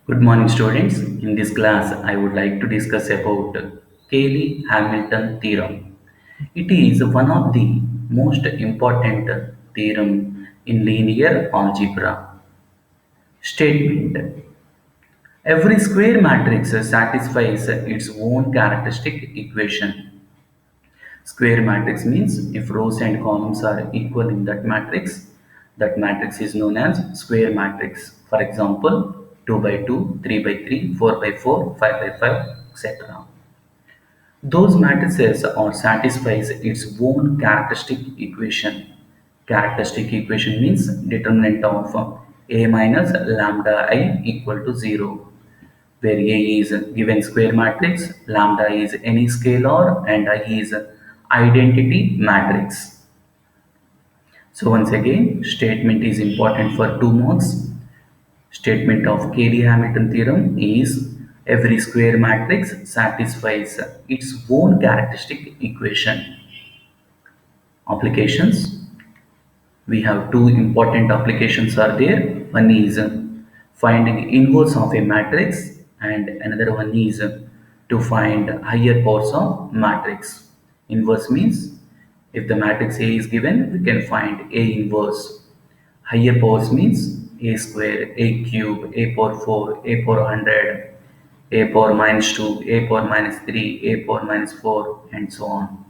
Good morning, students. In this class, I would like to discuss about Cayley-Hamilton theorem. It is one of the most important theorem in linear algebra. Statement: every square matrix satisfies its own characteristic equation. Square matrix means if rows and columns are equal in that matrix is known as square matrix. For example, 2 by 2, 3 by 3, 4 by 4, 5 by 5, etc. Those matrices are satisfies its own characteristic equation. Characteristic equation means determinant of a minus lambda I equal to 0, where A is a given square matrix, lambda is any scalar, and I is identity matrix. So once again, statement is important for 2 marks. Statement of Cayley-Hamilton theorem is every square matrix satisfies its own characteristic equation. Applications: we have two important applications are there. One is finding inverse of a matrix, and another one is to find higher powers of matrix. Inverse means if the matrix A is given, we can find A inverse. Higher powers means A square, A cube, A power 4, A power 100, A power minus 2, A power minus 3, A power minus 4, and so on.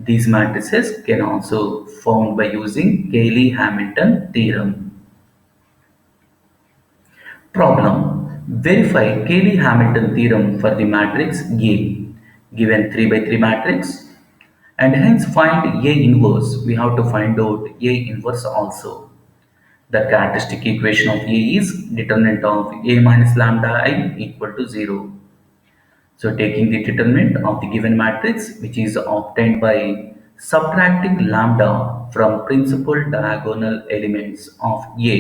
These matrices can also found by using Cayley-Hamilton theorem. Problem: verify Cayley-Hamilton theorem for the matrix A given 3 by 3 matrix, and hence find A inverse. We have to find out A inverse also. The characteristic equation of A is determinant of A minus lambda I equal to 0. So taking the determinant of the given matrix, which is obtained by subtracting lambda from principal diagonal elements of A.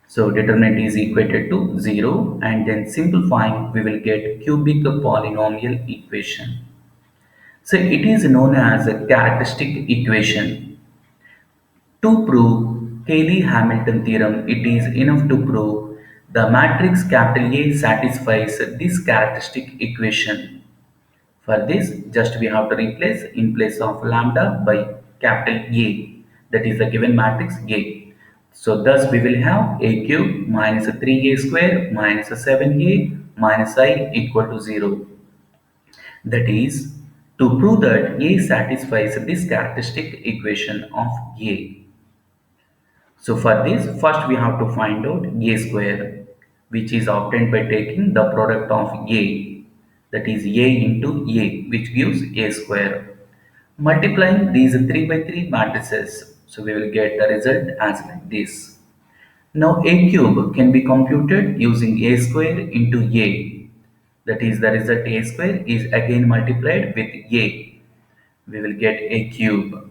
So determinant is equated to 0, and then simplifying we will get cubic polynomial equation. So it is known as a characteristic equation. To prove Cayley-Hamilton theorem, it is enough to prove the matrix capital A satisfies this characteristic equation. For this, just we have to replace in place of lambda by capital A, that is the given matrix A. So thus we will have A cube minus 3A square minus 7A minus I equal to 0. That is, to prove that A satisfies this characteristic equation of A. So for this, first we have to find out A square, which is obtained by taking the product of A, that is A into A, which gives A square. Multiplying these 3 by 3 matrices, so we will get the result as like this. Now A cube can be computed using A square into A, that is the result A square is again multiplied with A. We will get A cube.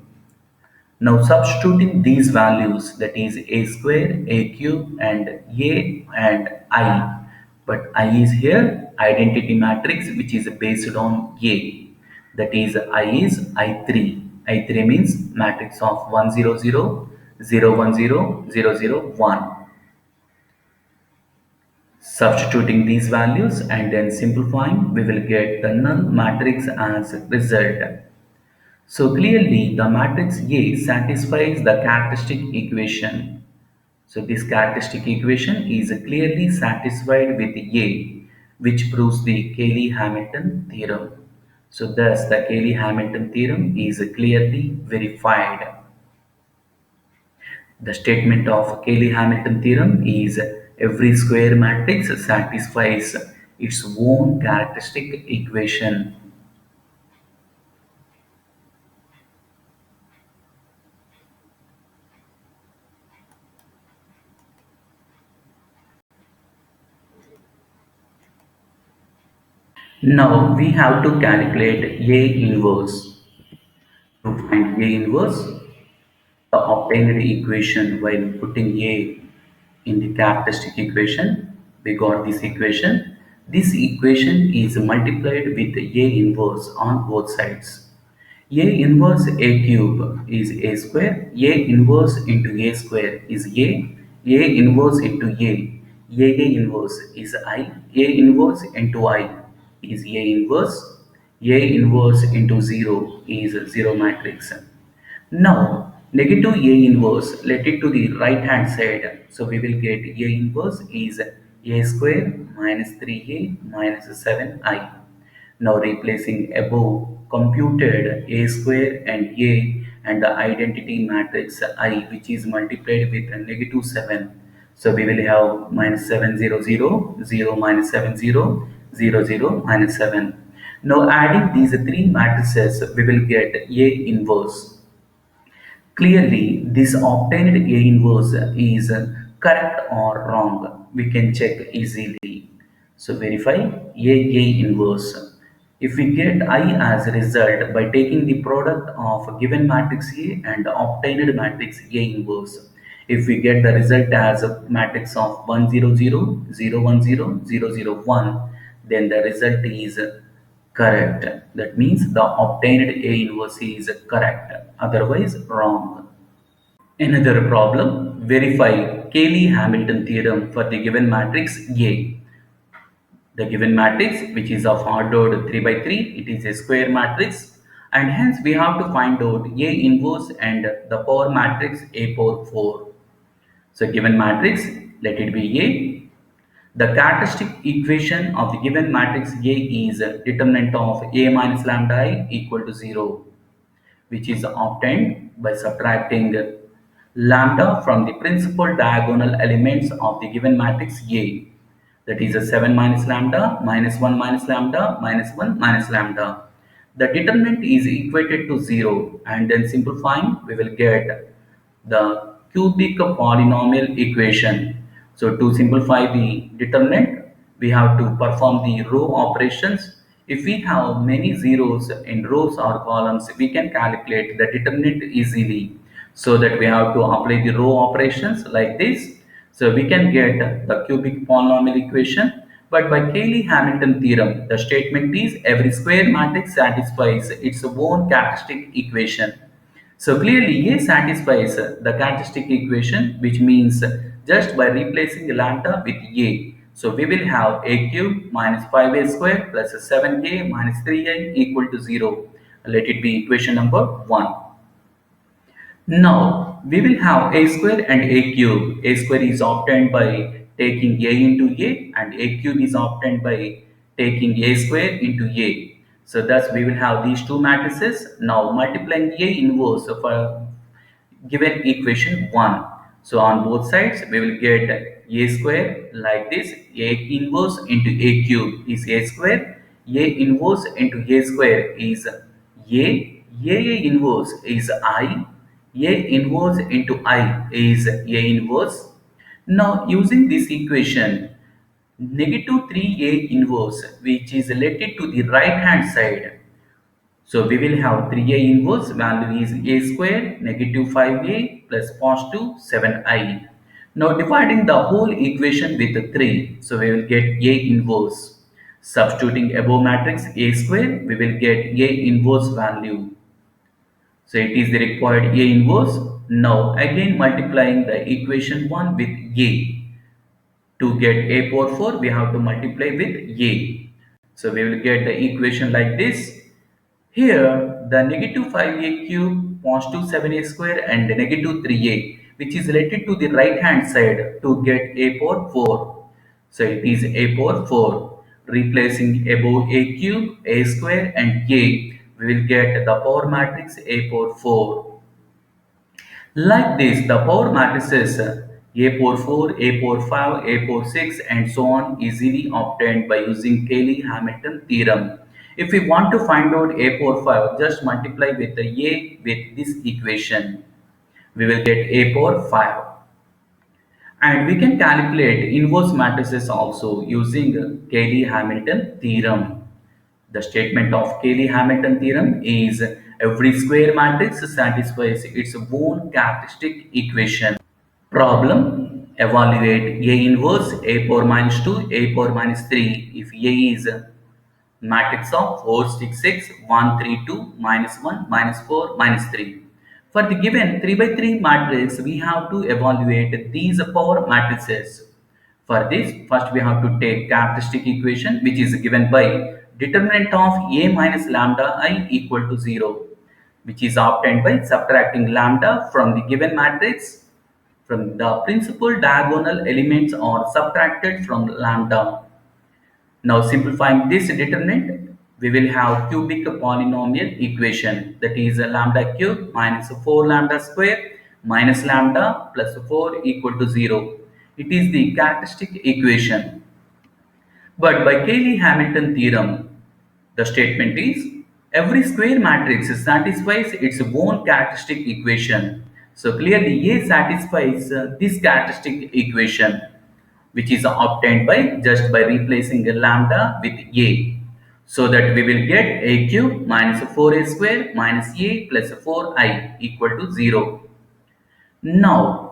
Now substituting these values, that is A square, A cube, and A and I, but I is here identity matrix which is based on A, that is I is I3. I3 means matrix of 1 0 0 0 1 0 0 0 1. Substituting these values and then simplifying, we will get the null matrix as result. So clearly the matrix A satisfies the characteristic equation. So this characteristic equation is clearly satisfied with A, which proves the Cayley-Hamilton theorem. So thus the Cayley-Hamilton theorem is clearly verified. The statement of Cayley-Hamilton theorem is every square matrix satisfies its own characteristic equation. Now we have to calculate A inverse. To find A inverse, the obtained equation while putting A in the characteristic equation, we got this equation. This equation is multiplied with A inverse on both sides. A inverse A cube is A square, A inverse into A square is A inverse into A A inverse is I. A inverse into I is A inverse. A inverse into 0 is 0 matrix. Now, negative A inverse, let it to the right hand side. So we will get A inverse is A square minus 3A minus 7I. Now replacing above computed A square and A and the identity matrix I, which is multiplied with a negative 7. So we will have minus 7 0 0 0 minus 7 0 0 0 minus 7. Now adding these three matrices, we will get A inverse. Clearly, this obtained A inverse is correct or wrong. We can check easily. So verify A inverse. If we get I as a result by taking the product of a given matrix A and the obtained matrix A inverse. If we get the result as a matrix of 1 0 0 0 1 0 0 0 1, then the result is correct. That means the obtained A inverse is correct, otherwise wrong. Another problem, verify Cayley-Hamilton theorem for the given matrix A. The given matrix, which is of ordered 3 by 3, it is a square matrix, and hence we have to find out A inverse and the power matrix A power 4. So given matrix, let it be A. The characteristic equation of the given matrix A is determinant of A minus lambda I equal to 0, which is obtained by subtracting lambda from the principal diagonal elements of the given matrix A. That is a 7 minus lambda, minus 1 minus lambda, minus 1 minus lambda. The determinant is equated to 0, and then simplifying we will get the cubic polynomial equation. So to simplify the determinant, we have to perform the row operations. If we have many zeros in rows or columns, we can calculate the determinant easily. So that we have to apply the row operations like this. So we can get the cubic polynomial equation. But by Cayley-Hamilton theorem, the statement is every square matrix satisfies its own characteristic equation. So clearly A satisfies the characteristic equation, which means just by replacing lambda with A. So we will have A cube minus 5A square plus 7A minus 3A equal to 0. Let it be equation number 1. Now we will have A square and A cube. A square is obtained by taking A into A, and A cube is obtained by taking A square into A. So thus we will have these two matrices. Now multiplying A inverse for given equation 1. So on both sides we will get A square like this. A inverse into A cube is A square. A inverse into A square is A. A inverse is I. A inverse into I is A inverse. Now using this equation, negative 3A inverse, which is related to the right hand side. So we will have 3A inverse value is A square negative 5A plus positive 7I. Now dividing the whole equation with 3, so we will get A inverse. Substituting above matrix A square, we will get A inverse value. So it is the required A inverse. Now again multiplying the equation 1 with A. To get A power 4, we have to multiply with A. So we will get the equation like this. Here, the negative 5A cube, positive 7A square and negative 3A, which is related to the right hand side to get A power 4. So it is A power 4. Replacing above A cube, A square and A, we will get the power matrix A power 4. Like this, the power matrices A power 4, A power 5, A power 6 and so on easily obtained by using Cayley-Hamilton theorem. If we want to find out A power 5, just multiply with the A with this equation. We will get A power 5. And we can calculate inverse matrices also using Cayley-Hamilton theorem. The statement of Cayley-Hamilton theorem is every square matrix satisfies its own characteristic equation. Problem, evaluate A inverse A power minus 2, A power minus 3 if A is a matrix of 4, 6, 6, 1, 3, 2, minus 1, minus 4, minus 3. For the given 3 by 3 matrix, we have to evaluate these power matrices. For this, first we have to take characteristic equation which is given by determinant of A minus lambda I equal to 0, which is obtained by subtracting lambda from the given matrix. From the principal diagonal elements are subtracted from lambda. Now simplifying this determinant, we will have cubic polynomial equation, that is lambda cube minus 4 lambda square minus lambda plus 4 equal to 0. It is the characteristic equation. But by Cayley-Hamilton theorem, the statement is every square matrix satisfies its own characteristic equation. So clearly A satisfies this characteristic equation, which is obtained by just by replacing a lambda with A. So that we will get A cube minus 4A square minus A plus 4I equal to 0. Now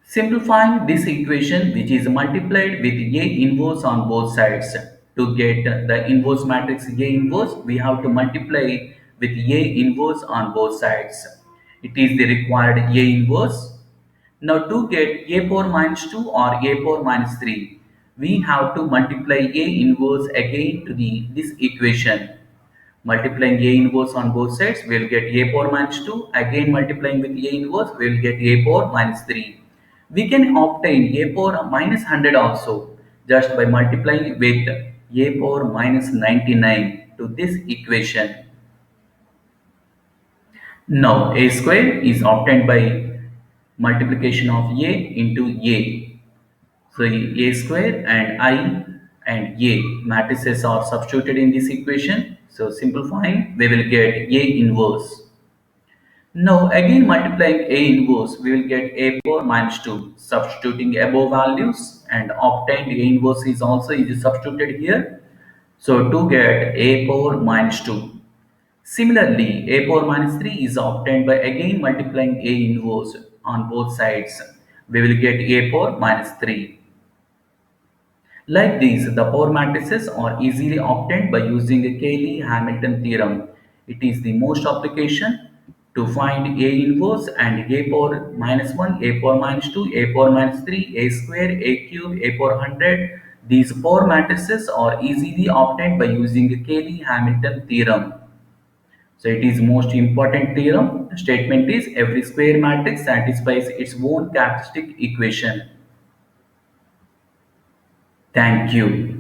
simplifying this equation, which is multiplied with A inverse on both sides. To get the inverse matrix A inverse, we have to multiply with A inverse on both sides. It is the required A inverse. Now to get A power minus 2 or A power minus 3, we have to multiply A inverse again to this equation. Multiplying A inverse on both sides, we will get A power minus 2. Again multiplying with A inverse, we will get A power minus 3. We can obtain A power minus 100 also just by multiplying with A power minus 99 to this equation. Now A square is obtained by multiplication of A into A. So A square and I and A matrices are substituted in this equation. So simplifying, we will get A inverse. Now again multiplying A inverse, we will get A power minus 2. Substituting above values and obtained A inverse is also is substituted here. So to get A power minus 2. Similarly, A power minus 3 is obtained by again multiplying A inverse on both sides. We will get A power minus 3. Like these, the power matrices are easily obtained by using the Cayley-Hamilton theorem. It is the most application to find A inverse and A power minus 1, A power minus 2, A power minus 3, A square, A cube, A power 100. These power matrices are easily obtained by using the Cayley-Hamilton theorem. So it is most important theorem. The statement is every square matrix satisfies its own characteristic equation. Thank you.